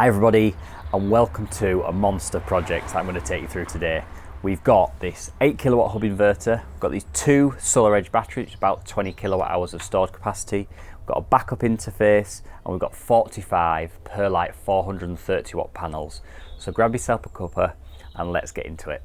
Hi everybody, and welcome to a monster project that I'm going to take you through today. We've got this 8 kilowatt hub inverter, we've got these two SolarEdge batteries, about 20 kilowatt hours of stored capacity, we've got a backup interface, and we've got 45 Perlite 430 watt panels. So grab yourself a cuppa and let's get into it.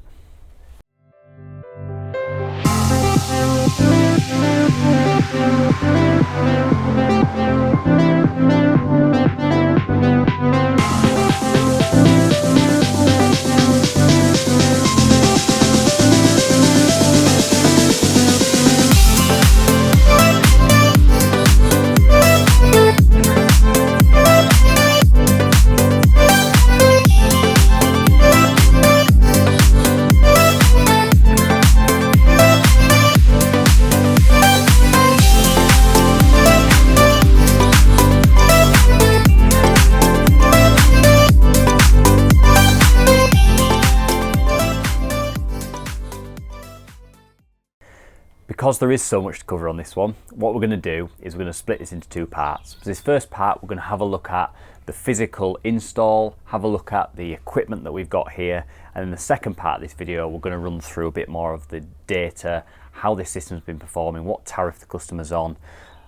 Because there is so much to cover on this one, what we're going to do is we're going to split this into two parts. For this first part, we're going to have a look at the physical install, have a look at the equipment that we've got here, and in the second part of this video, we're going to run through a bit more of the data, how this system's been performing, what tariff the customer's on,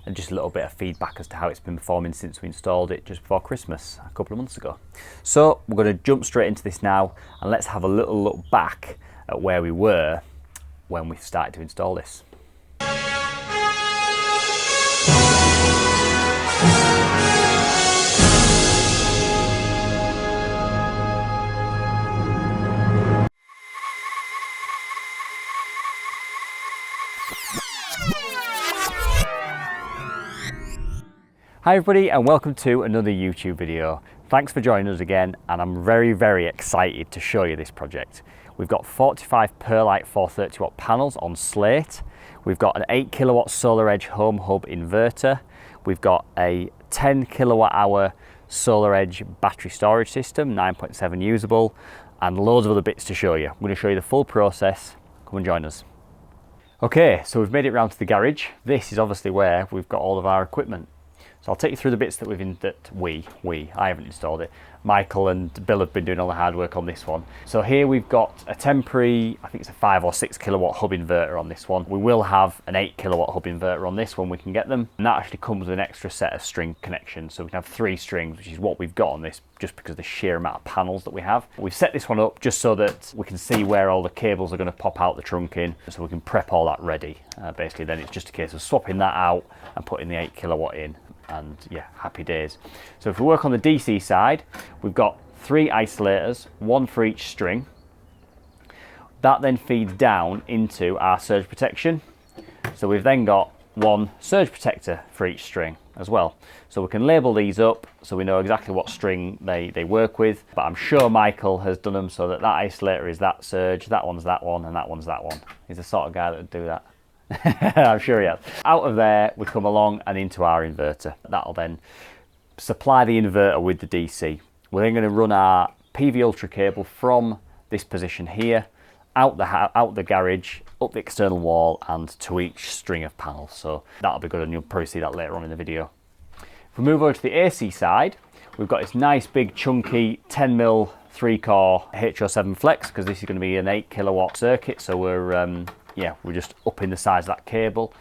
and just a little bit of feedback as to how it's been performing since we installed it just before Christmas a couple of months ago. So we're going to jump straight into this now, and let's have a little look back at where we were when we started to install this. Hi everybody, and welcome to another YouTube video. Thanks for joining us again, and I'm very excited to show you this project. We've got 45 Perlite 430 watt panels on slate. We've got an 8 kilowatt SolarEdge home hub inverter. We've got a 10 kilowatt hour SolarEdge battery storage system, 9.7 usable, and loads of other bits to show you. I'm going to show you the full process. Come and join us. Okay, so we've made it round to the garage. This is obviously where we've got all of our equipment. So I'll take you through the bits that I haven't installed it. Michael and Bill have been doing all the hard work on this one. So here we've got a temporary, I think it's a 5 or 6 kilowatt hub inverter on this one. We will have an 8 kilowatt hub inverter on this when we can get them. And that actually comes with an extra set of string connections. So we can have 3 strings, which is what we've got on this, just because of the sheer amount of panels that we have. We've set this one up just so that we can see where all the cables are going to pop out the trunk in, so we can prep all that ready. Basically then it's just a case of swapping that out and putting the 8 kilowatt in. And yeah, happy days. So if we work on the DC side, we've got 3 isolators, 1 for each string. That then feeds down into our surge protection. So we've then got 1 surge protector for each string as well. So we can label these up so we know exactly what string they work with. But I'm sure Michael has done them so that that isolator is that surge, that one's that one, and that one's that one. He's the sort of guy that would do that. I'm sure he has. Out of there we come along and into our inverter. That'll then supply the inverter with the DC. We're then going to run our PV Ultra cable from this position here out the garage, up the external wall, and to each string of panels. So that'll be good, and you'll probably see that later on in the video. If we move over to the AC side, we've got this nice big chunky 10mm 3-core HO7 flex, because this is going to be an 8 kilowatt circuit, so we're just upping the size of that cable.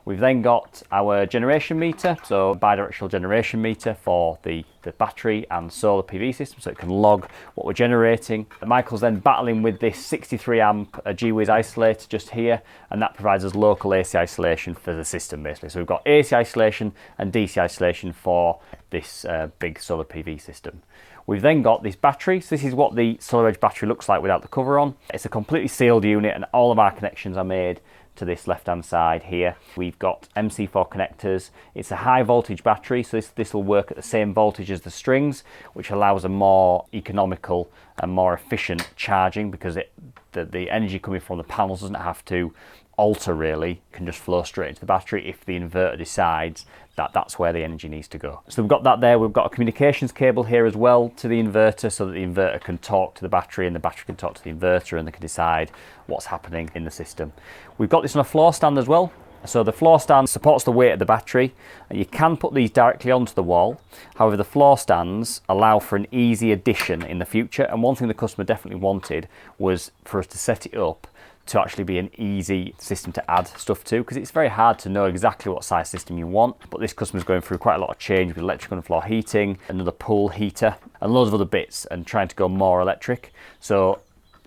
We've then got our generation meter, so bidirectional generation meter for the battery and solar PV system, so it can log what we're generating. Michael's then battling with this 63 amp G-Wiz isolator just here, and that provides us local AC isolation for the system basically. So we've got AC isolation and DC isolation for this big solar PV system. We've then got this battery. So this is what the SolarEdge battery looks like without the cover on. It's a completely sealed unit, and all of our connections are made to this left-hand side here. We've got MC4 connectors. It's a high voltage battery, so this will work at the same voltage as the strings, which allows a more economical and more efficient charging, because the energy coming from the panels doesn't have to alter really, can just flow straight into the battery if the inverter decides that that's where the energy needs to go. So we've got that there. We've got a communications cable here as well to the inverter, so that the inverter can talk to the battery and the battery can talk to the inverter, and they can decide what's happening in the system. We've got this on a floor stand as well. So the floor stand supports the weight of the battery, and you can put these directly onto the wall. However, the floor stands allow for an easy addition in the future, and one thing the customer definitely wanted was for us to set it up to actually be an easy system to add stuff to, because it's very hard to know exactly what size system you want. But this customer's going through quite a lot of change with electrical and floor heating, another pool heater, and loads of other bits, and trying to go more electric. So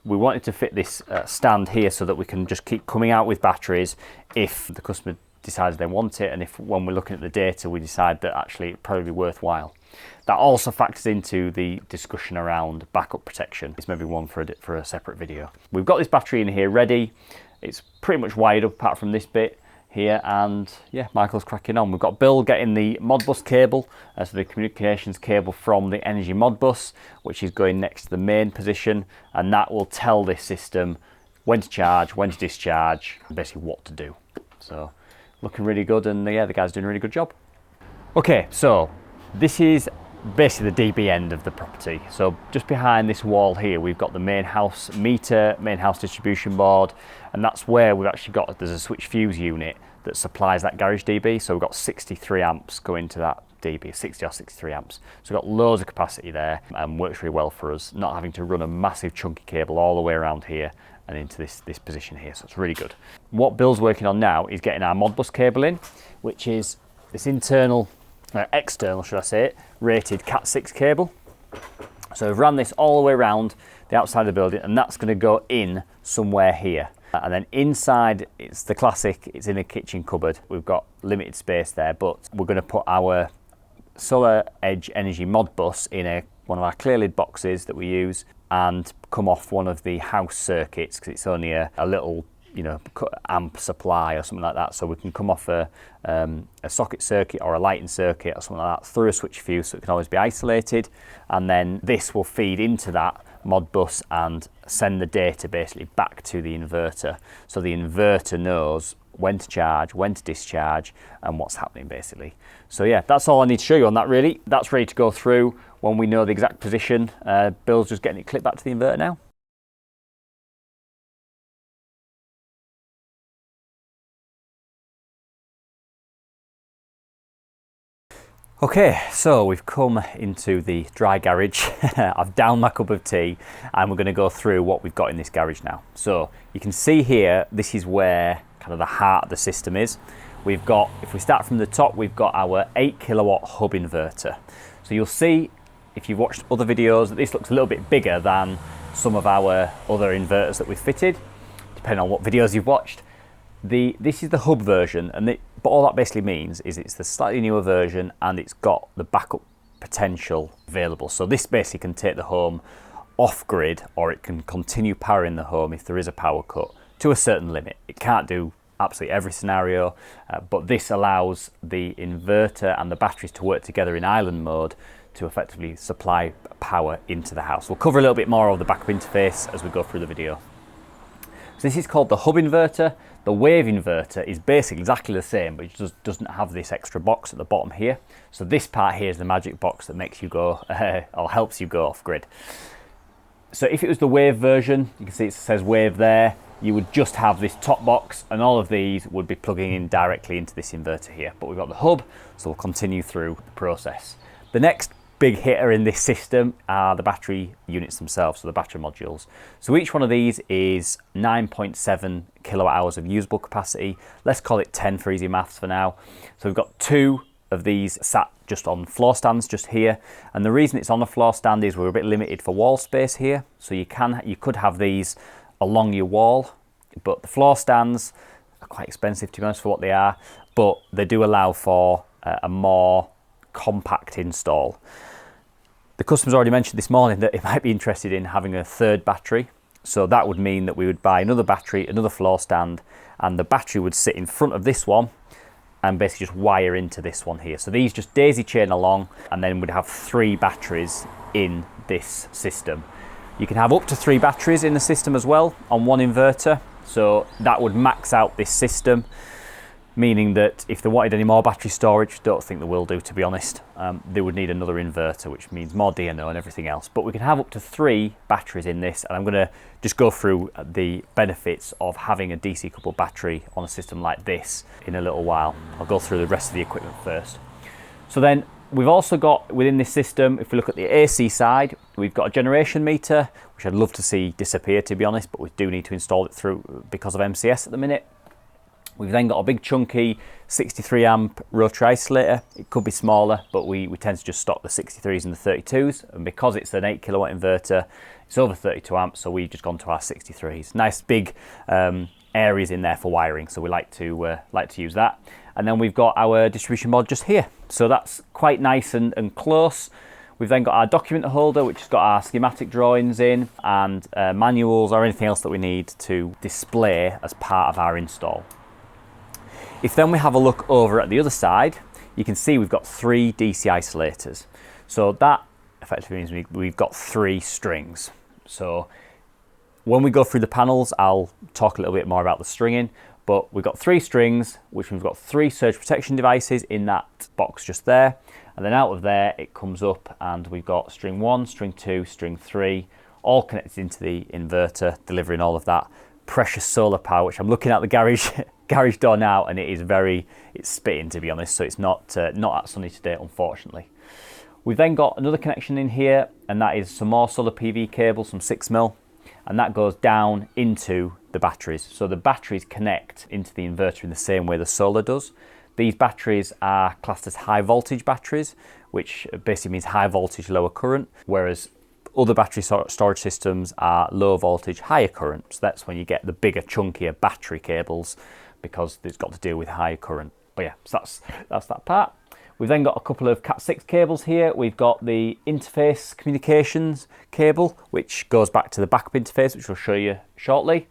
we wanted to fit this stand here so that we can just keep coming out with batteries if the customer decides they want it, and if when we're looking at the data we decide that actually it'd probably be worthwhile. That also factors into the discussion around backup protection. It's maybe one for a separate video. We've got this battery in here ready. It's pretty much wired up apart from this bit here, and yeah, Michael's cracking on. We've got Bill getting the Modbus cable, so the communications cable from the energy Modbus, which is going next to the main position, and that will tell this system when to charge, when to discharge, and basically what to do. So looking really good, and yeah, the guy's doing a really good job. Okay, so this is basically the DB end of the property. So just behind this wall here, we've got the main house meter, main house distribution board, and that's where we've actually got, there's a switch fuse unit that supplies that garage DB. So we've got 63 amps going to that DB, 60 or 63 amps. So we've got loads of capacity there, and works really well for us, not having to run a massive chunky cable all the way around here and into this position here. So it's really good. What Bill's working on now is getting our Modbus cable in, which is this internal, external should I say, rated Cat6 cable. So we've ran this all the way around the outside of the building, and that's going to go in somewhere here. And then inside, it's the classic, it's in a kitchen cupboard. We've got limited space there, but we're going to put our SolarEdge Energy Modbus in one of our clear lid boxes that we use, and come off one of the house circuits, because it's only a little, you know, amp supply or something like that. So we can come off a socket circuit or a lighting circuit or something like that through a switch fuse, so it can always be isolated. And then this will feed into that Modbus and send the data basically back to the inverter. So the inverter knows when to charge, when to discharge, and what's happening basically. So yeah, that's all I need to show you on that really. That's ready to go through when we know the exact position. Bill's just getting it clipped back to the inverter now. Okay, so we've come into the dry garage. I've downed my cup of tea, and we're going to go through what we've got in this garage now. So you can see here, this is where kind of the heart of the system is. We've got, if we start from the top, we've got our 8 kilowatt hub inverter. So you'll see, if you've watched other videos, that this looks a little bit bigger than some of our other inverters that we've fitted, depending on what videos you've watched. This is the hub version, but all that basically means is it's the slightly newer version, and it's got the backup potential available. So this basically can take the home off grid, or it can continue powering the home if there is a power cut to a certain limit. It can't do absolutely every scenario, but this allows the inverter and the batteries to work together in island mode to effectively supply power into the house. We'll cover a little bit more of the backup interface as we go through the video. So this is called the hub inverter. The wave inverter is basically exactly the same, but it just doesn't have this extra box at the bottom here. So this part here is the magic box that makes you go, or helps you go off grid. So if it was the wave version, you can see it says wave there, you would just have this top box, and all of these would be plugging in directly into this inverter here. But we've got the hub, so we'll continue through the process. The next big hitter in this system are the battery units themselves, so the battery modules. So each one of these is 9.7 kilowatt hours of usable capacity. Let's call it 10 for easy maths for now. So we've got 2 of these sat just on floor stands just here, and the reason it's on a floor stand is we're a bit limited for wall space here. So you could have these along your wall, but the floor stands are quite expensive, to be honest, for what they are, but they do allow for a more compact install. The customer's already mentioned this morning that it might be interested in having a third battery. So that would mean that we would buy another battery, another floor stand, and the battery would sit in front of this one and basically just wire into this one here. So these just daisy chain along, and then we'd have 3 batteries in this system. You can have up to 3 batteries in the system as well on one inverter. So that would max out this system. meaning that if they wanted any more battery storage, don't think they will do, to be honest, they would need another inverter, which means more DNO and everything else. But we can have up to 3 batteries in this, and I'm going to just go through the benefits of having a DC coupled battery on a system like this in a little while. I'll go through the rest of the equipment first. So then we've also got within this system, if we look at the AC side, we've got a generation meter, which I'd love to see disappear, to be honest, but we do need to install it through because of MCS at the minute. We've then got a big chunky 63 amp rotary isolator. It could be smaller, but we tend to just stock the 63s and the 32s. And because it's an 8 kilowatt inverter, it's over 32 amps, so we've just gone to our 63s. Nice big areas in there for wiring, so we like to use that. And then we've got our distribution board just here. So that's quite nice and close. We've then got our document holder, which has got our schematic drawings in, and manuals or anything else that we need to display as part of our install. If then we have a look over at the other side, you can see we've got 3 DC isolators. So that effectively means we've got 3 strings. So when we go through the panels, I'll talk a little bit more about the stringing, but we've got 3 strings, which means we've got 3 surge protection devices in that box just there. And then out of there, it comes up and we've got string 1, string 2, string 3, all connected into the inverter, delivering all of that precious solar power, which I'm looking at the garage door now, and it's spitting, to be honest, so it's not that sunny today, unfortunately. We've then got another connection in here, and that is some more solar PV cables, some 6mm, and that goes down into the batteries. So the batteries connect into the inverter in the same way the solar does. These batteries are classed as high voltage batteries, which basically means high voltage, lower current, whereas other battery storage systems are low voltage, higher current. So that's when you get the bigger, chunkier battery cables, because it's got to deal with higher current. But yeah, so that's that part. We've then got a couple of Cat6 cables here. We've got the interface communications cable, which goes back to the backup interface, which we'll show you shortly,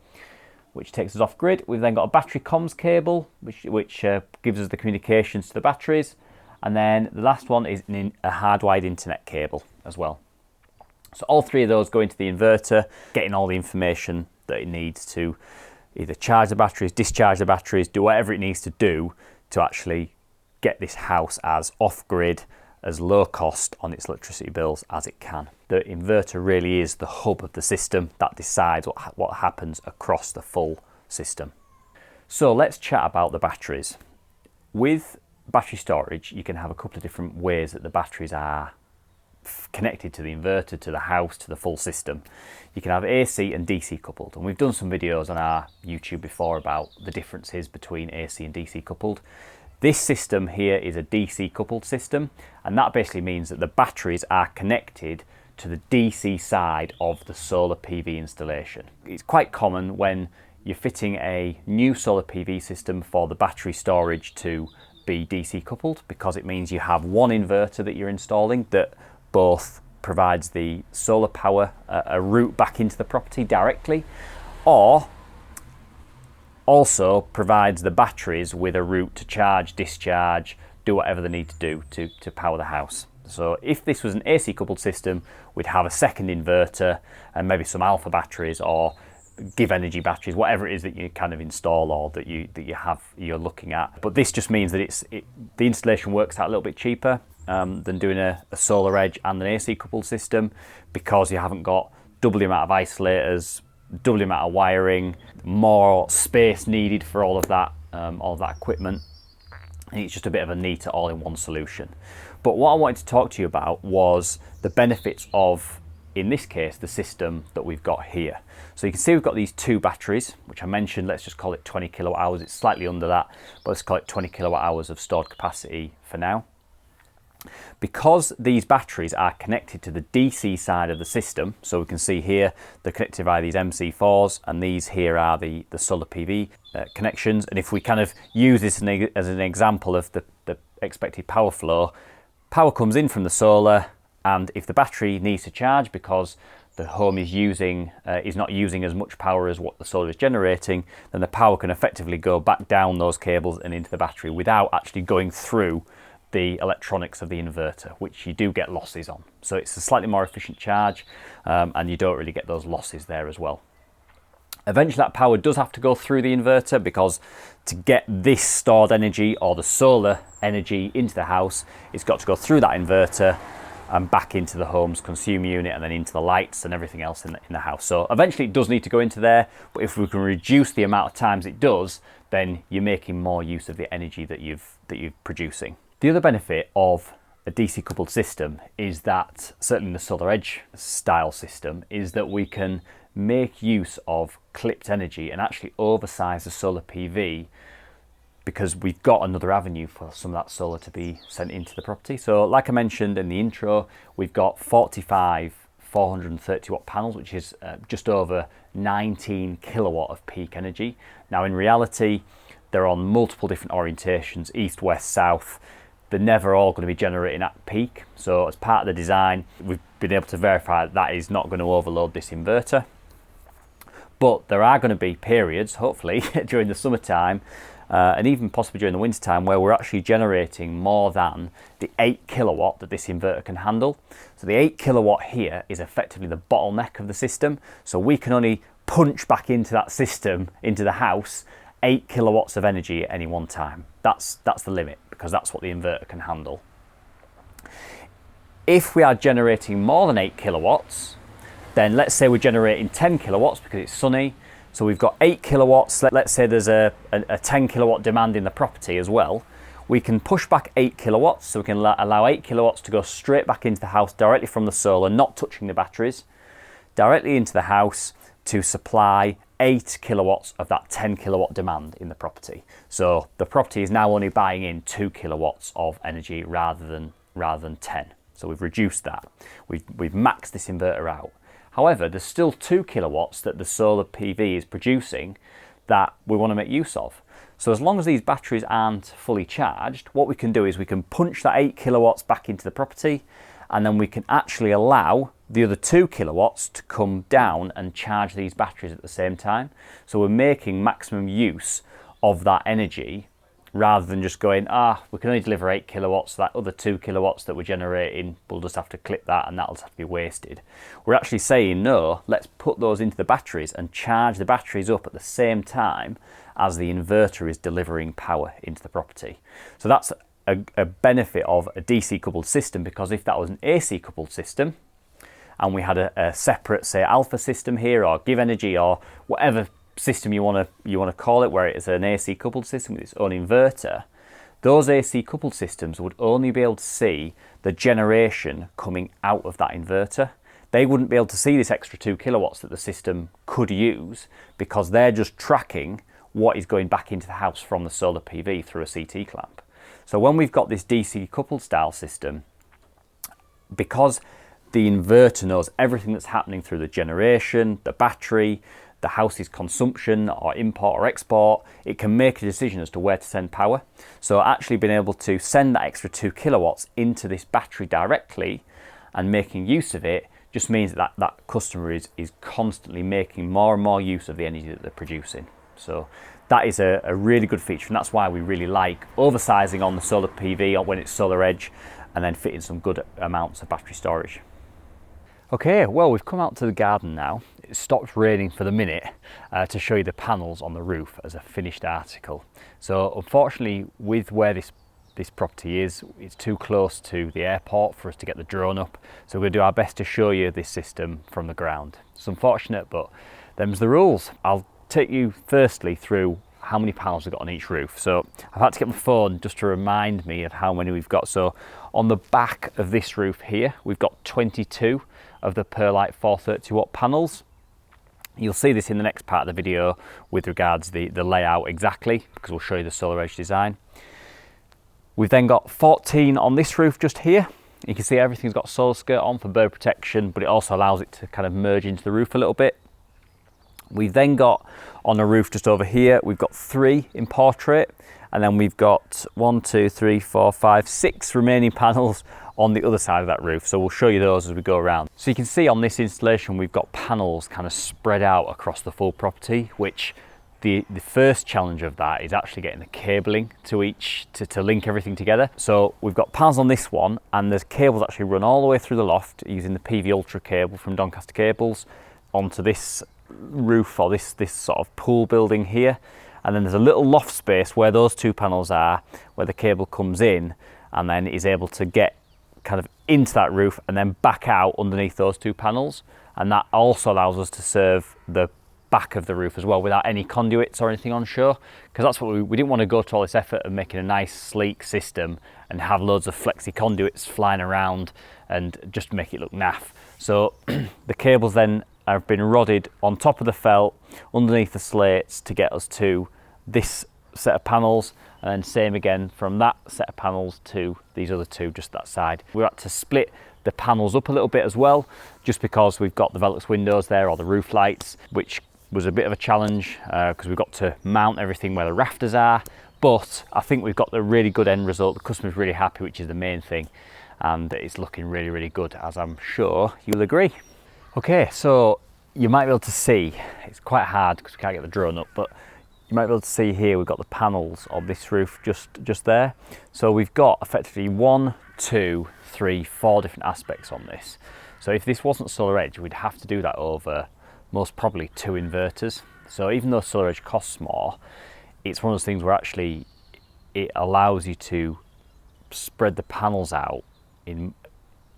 which takes us off grid. We've then got a battery comms cable, which gives us the communications to the batteries. And then the last one is a hardwired internet cable as well. So all 3 of those go into the inverter, getting all the information that it needs to either charge the batteries, discharge the batteries, do whatever it needs to do to actually get this house as off-grid, as low cost on its electricity bills as it can. The inverter really is the hub of the system that decides what happens across the full system. So let's chat about the batteries. With battery storage, you can have a couple of different ways that the batteries are connected to the inverter, to the house, to the full system. You can have AC and DC coupled, and we've done some videos on our YouTube before about the differences between AC and DC coupled. This system here is a DC coupled system, and that basically means that the batteries are connected to the DC side of the solar PV installation. It's quite common when you're fitting a new solar PV system for the battery storage to be DC coupled, because it means you have one inverter that you're installing that both provides the solar power a route back into the property directly, or also provides the batteries with a route to charge, discharge, do whatever they need to do to power the house. So if this was an AC coupled system, we'd have a second inverter and maybe some alpha batteries or give energy batteries, whatever it is that you kind of install or that you're looking at. But this just means that the installation works out a little bit cheaper than doing a SolarEdge and an AC coupled system, because you haven't got double the amount of isolators, double the amount of wiring, more space needed for all of that equipment. And it's just a bit of a neater all-in-one solution. But what I wanted to talk to you about was the benefits of, in this case, the system that we've got here. So you can see we've got these 2 batteries, which I mentioned, let's just call it 20 kilowatt hours. It's slightly under that, but let's call it 20 kilowatt hours of stored capacity for now. Because these batteries are connected to the DC side of the system, so we can see here they're connected via these MC4s, and these here are the solar PV connections. And if we kind of use this as an example of the expected power flow, power comes in from the solar, and if the battery needs to charge because the home is not using as much power as what the solar is generating, then the power can effectively go back down those cables and into the battery without actually going through the electronics of the inverter, which you do get losses on. So it's a slightly more efficient charge, and you don't really get those losses there as well. Eventually that power does have to go through the inverter, because to get this stored energy or the solar energy into the house, it's got to go through that inverter and back into the home's consumer unit and then into the lights and everything else in the house. So eventually it does need to go into there, but if we can reduce the amount of times it does, then you're making more use of the energy that you're producing. The other benefit of a DC coupled system is that, certainly in the SolarEdge style system, is that we can make use of clipped energy and actually oversize the solar PV, because we've got another avenue for some of that solar to be sent into the property. So like I mentioned in the intro, we've got 45 430 watt panels, which is just over 19 kilowatt of peak energy. Now in reality, they're on multiple different orientations, east, west, south. They're never all going to be generating at peak. So as part of the design, we've been able to verify that that is not going to overload this inverter. But there are going to be periods, hopefully, during the summertime, and even possibly during the winter time, where we're actually generating more than the 8 kilowatt that this inverter can handle. So the 8 kilowatt here is effectively the bottleneck of the system. So we can only punch back into that system, into the house, 8 kilowatts of energy at any one time. That's the limit, because that's what the inverter can handle. If we are generating more than 8 kilowatts, then let's say we're generating 10 kilowatts because it's sunny. So we've got 8 kilowatts. Let's say there's a 10 kilowatt demand in the property as well. We can push back 8 kilowatts. So we can allow 8 kilowatts to go straight back into the house directly from the solar, not touching the batteries, directly into the house to supply 8 kilowatts of that 10 kilowatt demand in the property. So the property is now only buying in 2 kilowatts of energy rather than 10. So we've reduced that. We've maxed this inverter out. However, there's still 2 kilowatts that the solar PV is producing that we want to make use of. So as long as these batteries aren't fully charged, what we can do is we can punch that 8 kilowatts back into the property, and then we can actually allow the other 2 kilowatts to come down and charge these batteries at the same time. So we're making maximum use of that energy, rather than just going, we can only deliver 8 kilowatts, so that other 2 kilowatts that we're generating, we'll just have to clip that and that'll just have to be wasted. We're actually saying, no, let's put those into the batteries and charge the batteries up at the same time as the inverter is delivering power into the property. So that's a benefit of a DC coupled system, because if that was an AC coupled system and we had a separate, say, alpha system here, or give energy, or whatever system you want to call it, where it is an AC coupled system with its own inverter, those AC coupled systems would only be able to see the generation coming out of that inverter. They wouldn't be able to see this extra 2 kilowatts that the system could use, because they're just tracking what is going back into the house from the solar PV through a CT clamp. So when we've got this DC coupled style system, because the inverter knows everything that's happening through the generation, the battery, the house's consumption or import or export, it can make a decision as to where to send power. So actually being able to send that extra 2 kilowatts into this battery directly and making use of it just means that customer is constantly making more and more use of the energy that they're producing. So that is a really good feature, and that's why we really like oversizing on the solar PV or when it's SolarEdge, and then fitting some good amounts of battery storage. Okay, well, we've come out to the garden now. It stopped raining for the minute to show you the panels on the roof as a finished article. So unfortunately, with where this property is, it's too close to the airport for us to get the drone up. So we're going to do our best to show you this system from the ground. It's unfortunate, but them's the rules. I'll take you firstly through how many panels we've got on each roof. So I've had to get my phone just to remind me of how many we've got. So on the back of this roof here, we've got 22 of the Perlite 430 watt panels. You'll see this in the next part of the video with regards the layout exactly, because we'll show you the SolarEdge design. We've then got 14 on this roof just here. You can see everything's got solar skirt on for bird protection, but it also allows it to kind of merge into the roof a little bit. We've then got on a roof just over here, we've got 3 in portrait, and then we've got 1, 2, 3, 4, 5, 6 remaining panels on the other side of that roof. So we'll show you those as we go around. So you can see on this installation, we've got panels kind of spread out across the full property, which the first challenge of that is actually getting the cabling to link everything together. So we've got panels on this one, and there's cables actually run all the way through the loft using the PV Ultra cable from Doncaster Cables onto this roof, or this sort of pool building here, and then there's a little loft space where those 2 panels are, where the cable comes in and then is able to get kind of into that roof and then back out underneath those 2 panels, and that also allows us to serve the back of the roof as well without any conduits or anything on show, because that's what we didn't want to go to all this effort of making a nice sleek system and have loads of flexi conduits flying around and just make it look naff. So the cables then have been rodded on top of the felt underneath the slates to get us to this set of panels, and then same again from that set of panels to these other 2 just that side. We had to split the panels up a little bit as well, just because we've got the Velux windows there, or the roof lights, which was a bit of a challenge because we've got to mount everything where the rafters are, but I think we've got the really good end result. The customer's really happy, which is the main thing, and it's looking really, really good, as I'm sure you'll agree. Okay, so you might be able to see, it's quite hard because we can't get the drone up, but you might be able to see here we've got the panels of this roof just there. So we've got effectively 1, 2, 3, 4 different aspects on this. So if this wasn't SolarEdge, we'd have to do that over most probably 2 inverters. So even though SolarEdge costs more, it's one of those things where actually it allows you to spread the panels out in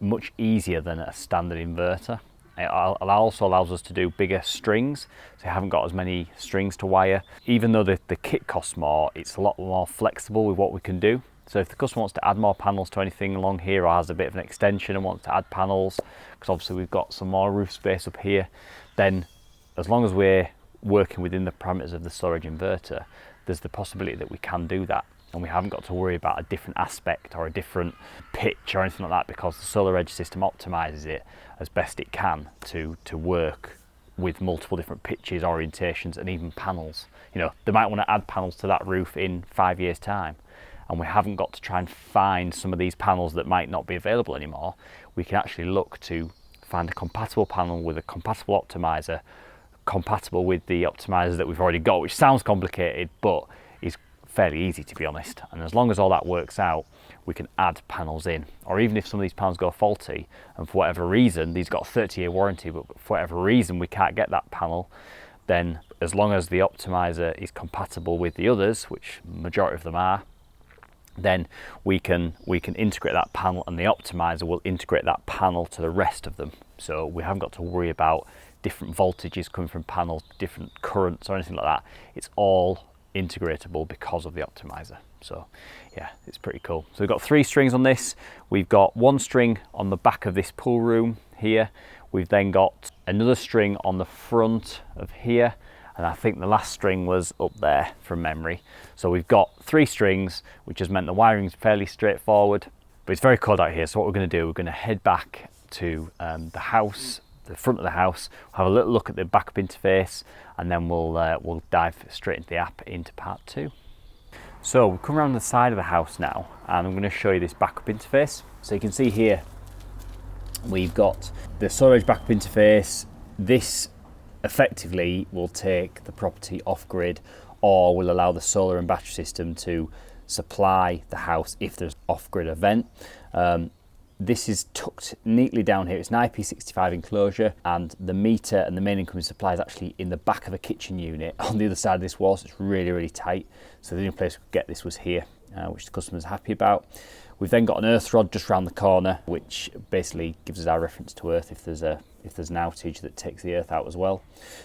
much easier than a standard inverter. It also allows us to do bigger strings, so you haven't got as many strings to wire. Even though the kit costs more, it's a lot more flexible with what we can do. So if the customer wants to add more panels to anything along here, or has a bit of an extension and wants to add panels, because obviously we've got some more roof space up here, then as long as we're working within the parameters of the SolarEdge inverter, there's the possibility that we can do that. And we haven't got to worry about a different aspect or a different pitch or anything like that, because the SolarEdge system optimizes it as best it can to work with multiple different pitches, orientations, and even panels. You know, they might want to add panels to that roof in 5 years' time, and we haven't got to try and find some of these panels that might not be available anymore. We can actually look to find a compatible panel with a compatible optimizer, compatible with the optimizers that we've already got, which sounds complicated, but is fairly easy, to be honest. And as long as all that works out, we can add panels in. Or even if some of these panels go faulty, and for whatever reason, these got a 30-year warranty, but for whatever reason we can't get that panel, then as long as the optimizer is compatible with the others, which majority of them are, then we can integrate that panel, and the optimizer will integrate that panel to the rest of them. So we haven't got to worry about different voltages coming from panels, different currents or anything like that. It's all integratable because of the optimizer. So yeah, it's pretty cool. So we've got 3 strings on this. We've got 1 string on the back of this pool room here. We've then got another string on the front of here, and I think the last string was up there from memory. So we've got 3 strings, which has meant the wiring is fairly straightforward, but it's very cold out here. So what we're going to do, we're going to head back to the house, the front of the house, have a little look at the backup interface, and then we'll dive straight into the app into part 2. So we've come around the side of the house now, and I'm going to show you this backup interface. So you can see here we've got the SolarEdge backup interface. This effectively will take the property off grid, or will allow the solar and battery system to supply the house if there's off-grid event. This is tucked neatly down here. It's an IP65 enclosure, and the meter and the main incoming supply is actually in the back of a kitchen unit on the other side of this wall, so it's really, really tight. So the only place we could get this was here, which the customer's happy about. We've then got an earth rod just around the corner, which basically gives us our reference to earth if there's an outage that takes the earth out as well.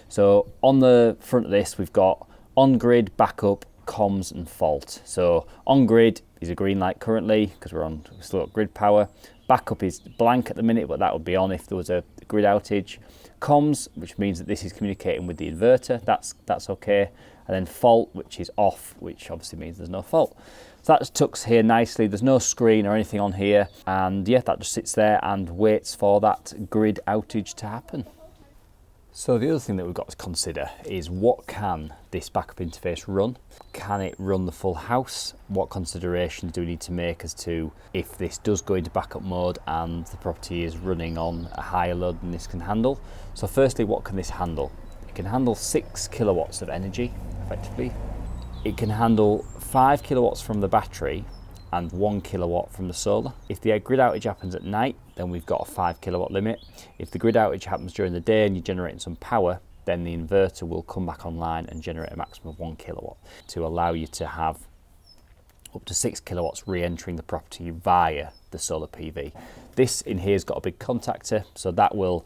So on the front of this, we've got on-grid, backup, comms and fault. So on-grid is a green light currently because we've still got grid power. Backup is blank at the minute, but that would be on if there was a grid outage. Comms, which means that this is communicating with the inverter, that's okay. And then fault, which is off, which obviously means there's no fault. So that tucks here nicely. There's no screen or anything on here, and yeah, that just sits there and waits for that grid outage to happen. So the other thing that we've got to consider is, what can this backup interface run? Can it run the full house? What considerations do we need to make as to if this does go into backup mode and the property is running on a higher load than this can handle? So firstly, what can this handle? It can handle 6 kilowatts of energy, effectively. It can handle 5 kilowatts from the battery and 1 kilowatt from the solar. If the grid outage happens at night, then we've got a 5 kilowatt limit. If the grid outage happens during the day and you're generating some power, then the inverter will come back online and generate a maximum of 1 kilowatt to allow you to have up to 6 kilowatts re-entering the property via the solar PV. This in here has got a big contactor, so that will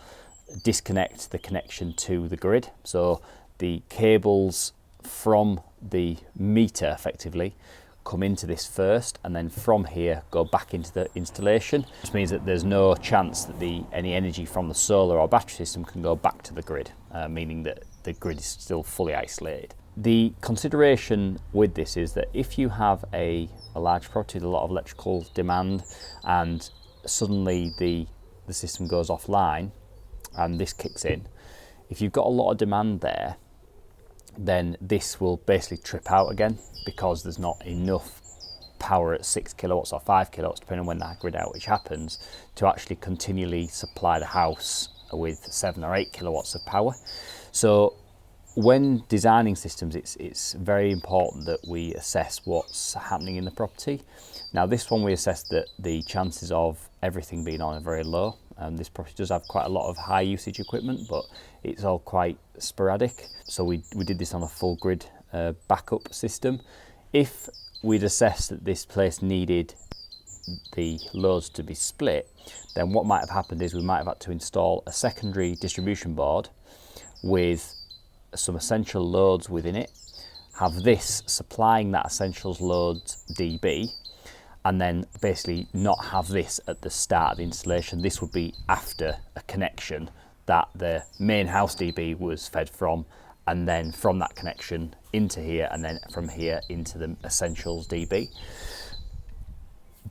disconnect the connection to the grid. So the cables from the meter effectively come into this first, and then from here go back into the installation, which means that there's no chance that any energy from the solar or battery system can go back to the grid, meaning that the grid is still fully isolated. The consideration with this is that if you have a large property with a lot of electrical demand and suddenly the system goes offline and this kicks in, if you've got a lot of demand there, then this will basically trip out again because there's not enough power at 6 kilowatts or 5 kilowatts, depending on when that grid outage happens, to actually continually supply the house with 7 or 8 kilowatts of power. So when designing systems, it's very important that we assess what's happening in the property. Now this one we assessed that the chances of everything being on are very low. This property does have quite a lot of high usage equipment, but it's all quite sporadic. So we did this on a full grid backup system. If we'd assessed that this place needed the loads to be split, then what might have happened is we might have had to install a secondary distribution board with some essential loads within it, have this supplying that essentials loads dB, and then basically not have this at the start of the installation. This would be after a connection that the main house dB was fed from, and then from that connection into here, and then from here into the essentials dB.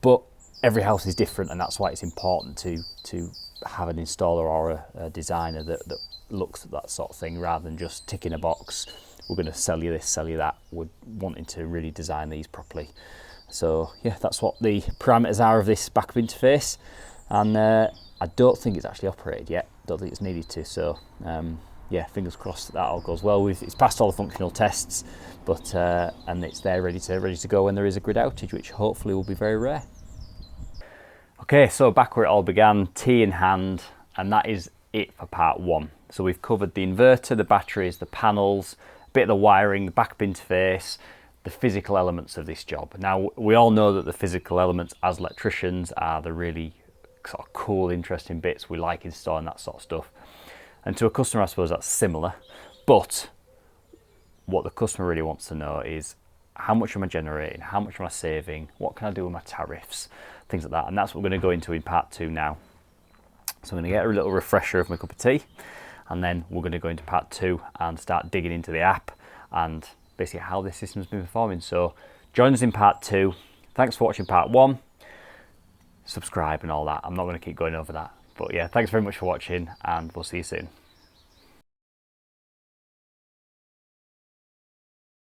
But every house is different, and that's why it's important to have an installer or a designer that looks at that sort of thing, rather than just ticking a box, we're going to sell you this, sell you that. We're wanting to really design these properly. So yeah, that's what the parameters are of this backup interface, and I don't think it's actually operated yet. Don't think it's needed to. So yeah, fingers crossed that all goes well. It's passed all the functional tests, but and it's there ready to go when there is a grid outage, which hopefully will be very rare. Okay, so back where it all began, tea in hand, and that is it for part one. So we've covered the inverter, the batteries, the panels, a bit of the wiring, the backup interface, the physical elements of this job. Now, we all know that the physical elements as electricians are the really sort of cool, interesting bits. We like installing that sort of stuff. And to a customer, I suppose that's similar. But what the customer really wants to know is, how much am I generating? How much am I saving? What can I do with my tariffs? Things like that. And that's what we're going to go into in part two now. So I'm going to get a little refresher of my cup of tea, and then we're going to go into part two and start digging into the app and basically how this system's been performing. So join us in part two. Thanks for watching part one. Subscribe and all that. I'm not going to keep going over that. But yeah, thanks very much for watching, and we'll see you soon.